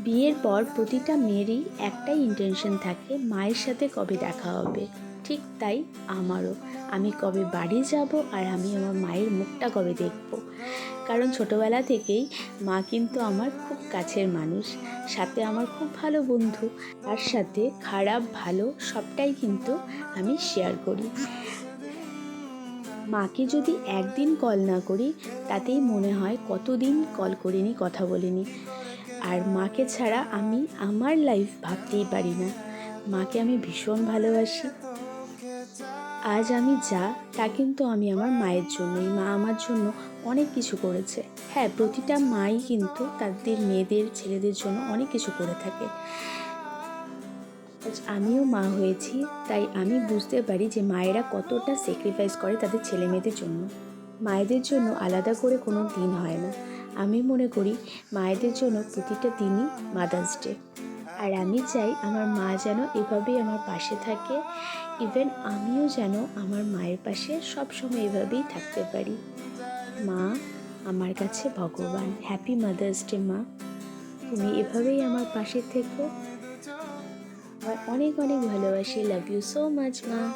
বিয়ের পর প্রতিটা মেয়েরই একটাই ইন্টেনশন থাকে, মায়ের সাথে কবে দেখা হবে। ঠিক তাই আমারও। আমি কবে বাড়ি যাব আর আমি আমার মায়ের মুখটা কবে দেখব। কারণ ছোটোবেলা থেকেই মা কিন্তু আমার খুব কাছের মানুষ, সাথে আমার খুব ভালো বন্ধু। তার সাথে খারাপ ভালো সবটাই কিন্তু আমি শেয়ার করি। মাকে যদি একদিন কল না করি তাতেই মনে হয় কতদিন কল করিনি, কথা বলিনি। আর মাকে ছাড়া আমি আমার লাইফ ভাবতেই পারি না। মাকে আমি ভীষণ ভালোবাসি। আজ আমি যা, তা কিন্তু আমি আমার মায়ের জন্যই। মা আমার জন্য অনেক কিছু করেছে। হ্যাঁ, প্রতিটা মাই কিন্তু তাদের মেয়েদের ছেলেদের জন্য অনেক কিছু করে থাকে। আজ আমিও মা হয়েছি, তাই আমি বুঝতে পারি যে মায়েরা কতটা স্যাক্রিফাইস করে তাদের ছেলে মেয়েদের জন্য। মায়েদের জন্য আলাদা করে কোনো দিন হয় না। আমি মনে করি মায়েদের জন্য প্রতিটা দিনই মাদার্স ডে। আর আমি চাই আমার মা যেন এভাবেই আমার পাশে থাকে। ইভেন আমিও যেন আমার মায়ের পাশে সবসময় এভাবেই থাকতে পারি। মা আমার কাছে ভগবান। হ্যাপি মাদার্স ডে মা। তুমি এভাবেই আমার পাশে থেকো। আমার অনেক অনেক ভালোবাসি। লাভ ইউ সো মাচ মা।